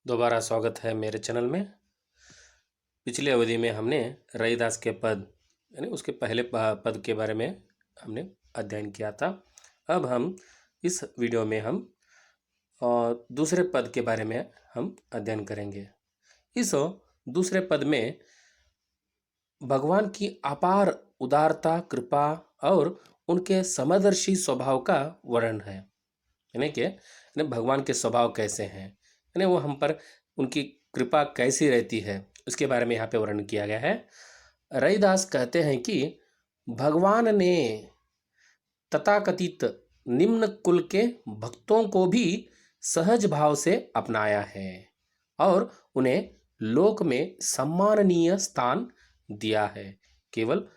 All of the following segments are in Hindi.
दोबारा स्वागत है मेरे चैनल में। पिछले अवधि में हमने रैदास के पद यानी उसके पहले पद के बारे में हमने अध्ययन किया था। अब हम इस वीडियो में हम दूसरे पद के बारे में हम अध्ययन करेंगे। इस दूसरे पद में भगवान की अपार उदारता, कृपा और उनके समदर्शी स्वभाव का वर्णन है। यानी भगवान के स्वभाव कैसे हैं, यानी वो हम पर उनकी कृपा कैसी रहती है, उसके बारे में यहाँ पे वर्णन किया गया है। रैदास कहते हैं कि भगवान ने तथाकथित निम्न कुल के भक्तों को भी सहज भाव से अपनाया है और उन्हें लोक में सम्माननीय स्थान दिया है। केवल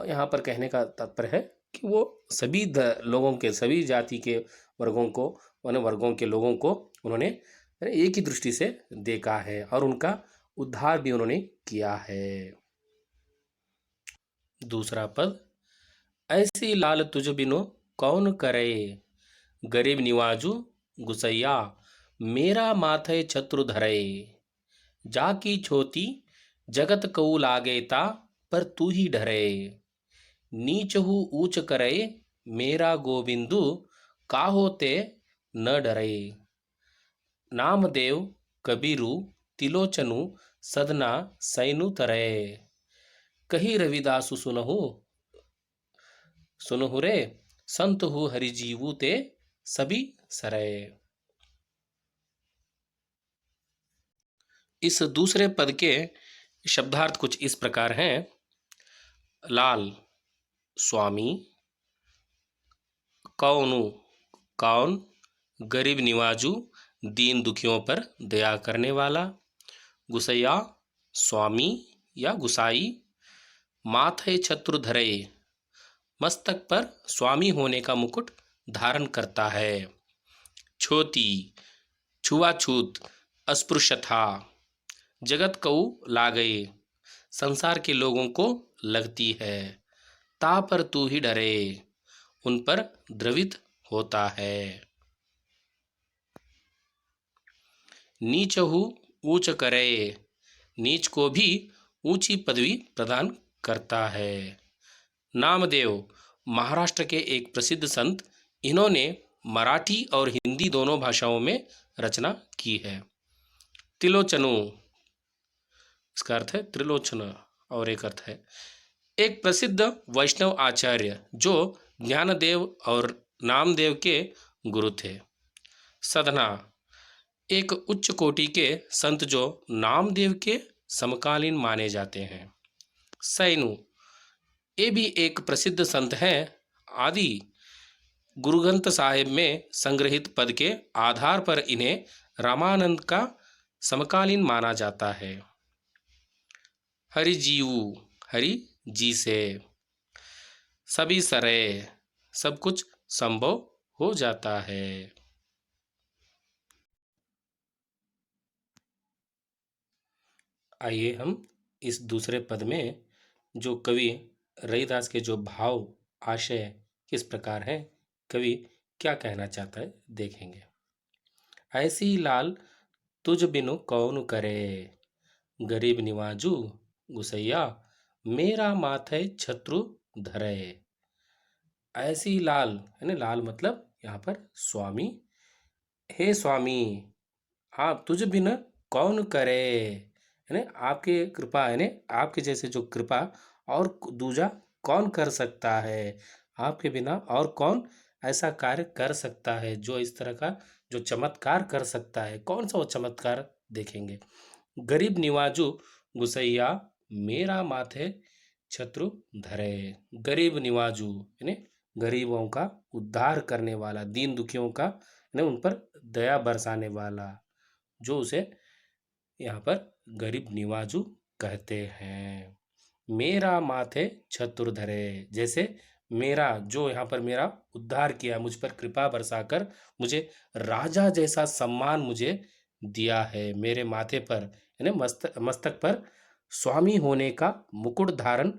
यहाँ पर कहने का तात्पर्य है कि वो सभी लोगों के, सभी जाति के वर्गों को, वर्गों के लोगों को उन्होंने एक ही दृष्टि से देखा है और उनका उद्धार भी उन्होंने किया है। दूसरा पद, ऐसी लाल तुझ बिनो कौन करे, गरीब निवाजू गुसैया मेरा माथे छत्रु धरे, जाकी छोती जगत कऊ लागेता पर तू ही डरे, नीच हूँ ऊंच करे मेरा गोविंदु काहो ते न डरे, नामदेव कबीरु तिलोचनु सदना सैनु तरे, कही रविदासु सुनहु रे संत हु हरिजीवु ते सभी सरे। इस दूसरे पद के शब्दार्थ कुछ इस प्रकार हैं। लाल स्वामी, कौनु कौन, गरीब निवाजू दीन दुखियों पर दया करने वाला, गुसैया स्वामी या गुसाई, माथे छत्रु धरे मस्तक पर स्वामी होने का मुकुट धारण करता है, छोती छुआछूत अस्पृश्यता, जगत कऊ लागए संसार के लोगों को लगती है, ता पर तू ही डरे उन पर द्रवित होता है, नीच हूँ ऊंच करे नीच को भी ऊंची पदवी प्रदान करता है। नामदेव महाराष्ट्र के एक प्रसिद्ध संत, इन्होंने मराठी और हिंदी दोनों भाषाओं में रचना की है। तिलोचनु, इसका अर्थ है त्रिलोचन और एक अर्थ है एक प्रसिद्ध वैष्णव आचार्य जो ज्ञानदेव और नामदेव के गुरु थे। सदना, एक उच्च कोटि के संत जो नामदेव के समकालीन माने जाते हैं। सैनु, ये भी एक प्रसिद्ध संत हैं। आदि गुरुग्रंथ साहिब में संग्रहित पद के आधार पर इन्हें रामानंद का समकालीन माना जाता है। हरिजीवु, हरि जी से, सभी सरे सब कुछ संभव हो जाता है। आइए हम इस दूसरे पद में जो कवि रैदास के जो भाव आशय किस प्रकार हैं, कवि क्या कहना चाहता है देखेंगे। ऐसी लाल तुझ बिनु कौन करे, गरीब निवाजू गुसैया मेरा माथे छत्रु धरे। ऐसी लाल यानी लाल मतलब यहाँ पर स्वामी, हे स्वामी आप तुझ बिना कौन करे, यानी आपकी कृपा, यानी आपके जैसे जो कृपा और दूजा कौन कर सकता है, आपके बिना और कौन ऐसा कार्य कर सकता है जो इस तरह का जो चमत्कार कर सकता है, कौन सा वो चमत्कार देखेंगे। गरीब निवाजू गुसैया मेरा माथे छत्रु धरे, गरीब निवाजू यानी गरीबों का उद्धार करने वाला, दीन दुखियों का यानी उन पर दया बरसाने वाला, जो उसे यहाँ पर गरीब निवाजू कहते हैं। मेरा माथे छत्रु धरे, जैसे मेरा जो यहाँ पर मेरा उद्धार किया, मुझ पर कृपा बरसाकर मुझे राजा जैसा सम्मान मुझे दिया है, मेरे माथे पर यानी मस्तक पर स्वामी होने का मुकुट धारण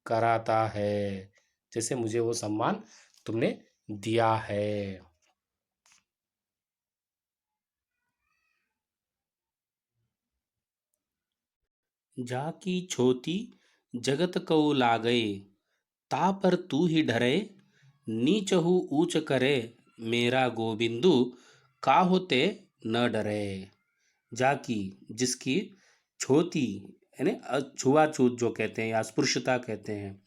कराता है, जैसे मुझे वो सम्मान तुमने दिया है। जाकी छोती जगत कऊ लागए, ता पर तू ही डरे, नीचहु ऊंच करे, मेरा गोविंदु काहू ते न डरे। जाकी जिसकी छोती यानी छुआछूत जो कहते हैं या अस्पृश्यता कहते हैं,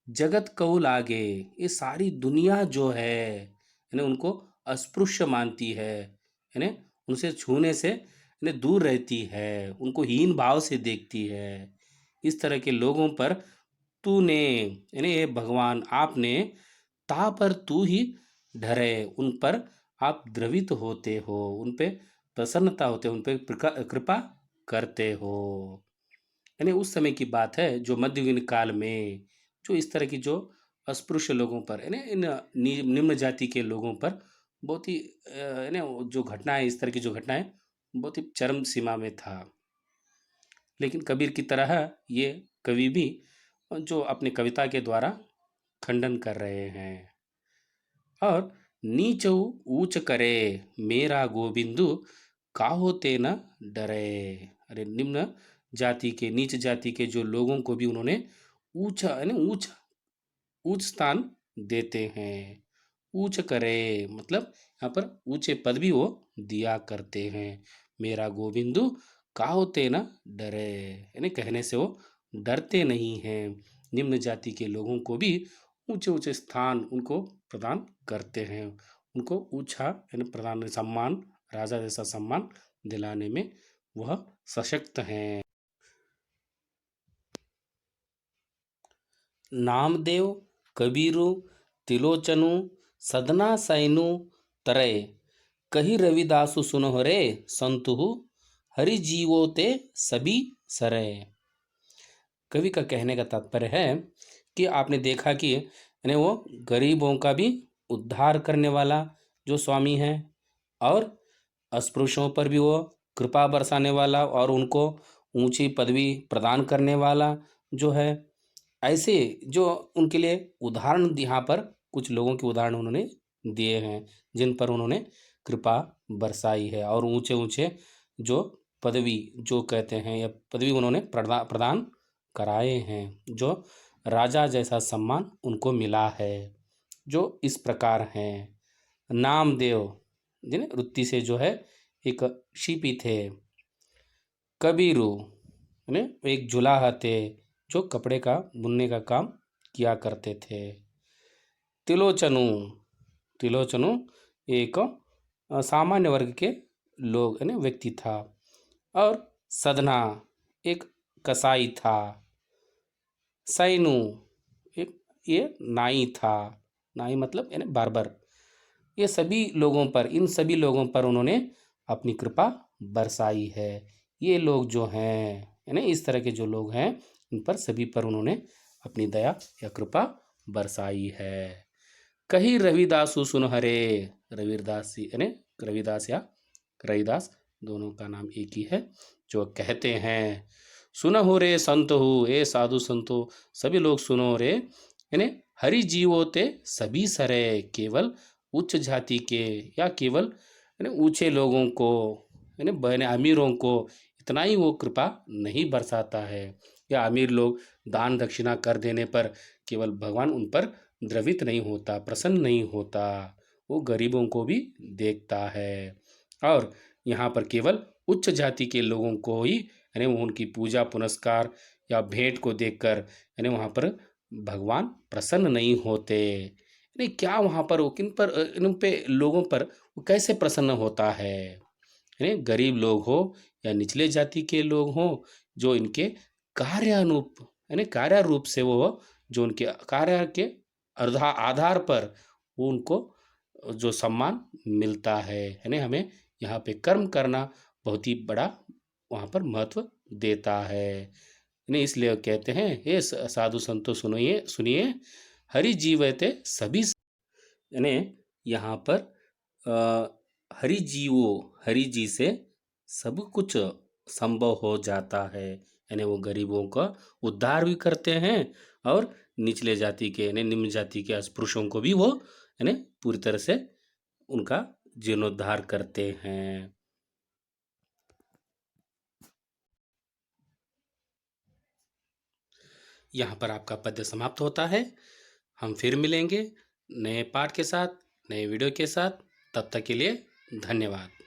जगत कऊ लागे ये सारी दुनिया जो है यानी उनको अस्पृश्य मानती है, यानी उनसे छूने से यानी दूर रहती है, उनको हीन भाव से देखती है। इस तरह के लोगों पर तूने यानी ये भगवान आपने ता पर तू ही ढरे, उन पर आप द्रवित होते हो, उन पे प्रसन्नता होते हो, उन पे कृपा करते हो। यानी उस समय की बात है जो मध्ययुगीन काल में जो इस तरह की जो अस्पृश्य लोगों पर यानी इन निम्न जाति के लोगों पर बहुत ही यानी जो घटनाएं इस तरह की जो घटनाएं बहुत ही चरम सीमा में था। लेकिन कबीर की तरह ये कवि भी जो अपनी कविता के द्वारा खंडन कर रहे हैं। और नीच ऊंच करे, मेरा गोविंदु काहो ते न डरे। अरे निम्न जाति के नीच जाति के जो लोगों को भी उन्होंने ऊंचा यानी ऊंच ऊंच स्थान देते हैं। ऊंच करे मतलब यहाँ पर ऊंचे पद भी वो दिया करते हैं। मेरा गोविंदु काहो ते न डरे, यानी कहने से वो डरते नहीं हैं। निम्न जाति के लोगों को भी ऊंचे ऊंचे स्थान उनको प्रदान करते हैं, उनको ऊंचा यानी प्रदान सम्मान, राजा जैसा सम्मान दिलाने में वह सशक्त हैं। नामदेव कबीरु तिलोचनु सदना सैनु तरय, कही रविदासु सुनो रे संतु हरि जीवो ते सभी सरय। कवि का कहने का तात्पर्य है कि आपने देखा कि यानी वो गरीबों का भी उद्धार करने वाला जो स्वामी है और अस्पृश्यों पर भी वो कृपा बरसाने वाला और उनको ऊंची पदवी प्रदान करने वाला जो है। ऐसे जो उनके लिए उदाहरण यहाँ पर कुछ लोगों के उदाहरण उन्होंने दिए हैं जिन पर उन्होंने कृपा बरसाई है और ऊंचे ऊंचे जो पदवी जो कहते हैं या पदवी उन्होंने प्रदान कराए हैं, जो राजा जैसा सम्मान उनको मिला है। जो इस प्रकार हैं। नामदेव जिन्हें वृत्ति से जो है एक शिपी थे। कबीरू यानी एक जुलाहा थे जो कपड़े का बुनने का काम किया करते थे। तिलोचनु तिलोचनु एक सामान्य वर्ग के लोग यानी व्यक्ति था। और सदना एक कसाई था। सैनु एक ये नाई था। नाई मतलब यानी बार्बर। ये सभी लोगों पर इन सभी लोगों पर उन्होंने अपनी कृपा बरसाई है। ये लोग जो हैं यानी इस तरह के जो लोग हैं इन पर सभी पर उन्होंने अपनी दया या कृपा बरसाई है। कही रविदासु सुन हरे, रविदास यानी रविदास या रविदास दोनों का नाम एक ही है, जो कहते हैं सुनो रे संत हो, ए साधु संतो सभी लोग सुनो रे, यानी हरि जीवो ते सभी सरे, केवल उच्च जाति के या केवल यानी ऊंचे लोगों को यानी बहने अमीरों को इतना ही वो कृपा नहीं बरसाता है। या अमीर लोग दान दक्षिणा कर देने पर केवल भगवान उन पर द्रवित नहीं होता, प्रसन्न नहीं होता, वो गरीबों को भी देखता है। और यहाँ पर केवल उच्च जाति के लोगों को ही यानी उनकी पूजा पुनस्कार या भेंट को देखकर यानी वहाँ पर भगवान प्रसन्न नहीं होते। यानी क्या वहाँ पर वो किन पर इन पे लोगों पर वो कैसे प्रसन्न होता है। यानी गरीब लोग हो या निचले जाति के लोग हों, जो इनके कार्यानुरूप यानी कार्य रूप से वो जो उनके कार्य के आधार पर वो उनको जो सम्मान मिलता है, यानी हमें यहाँ पे कर्म करना बहुत ही बड़ा वहाँ पर महत्व देता है। नहीं इसलिए कहते हैं हे साधु संतो सुनिए सुनिए, हरि जीवते सभी यानी यहाँ पर हरि जीवो हरि जी से सब कुछ संभव हो जाता है। यानी वो गरीबों का उद्धार भी करते हैं और निचले जाति के यानी निम्न जाति के अस्पृश्यों को भी वो यानी पूरी तरह से उनका जीर्णोद्धार करते हैं। यहाँ पर आपका पद्य समाप्त होता है। हम फिर मिलेंगे नए पाठ के साथ, नए वीडियो के साथ। तब तक के लिए धन्यवाद।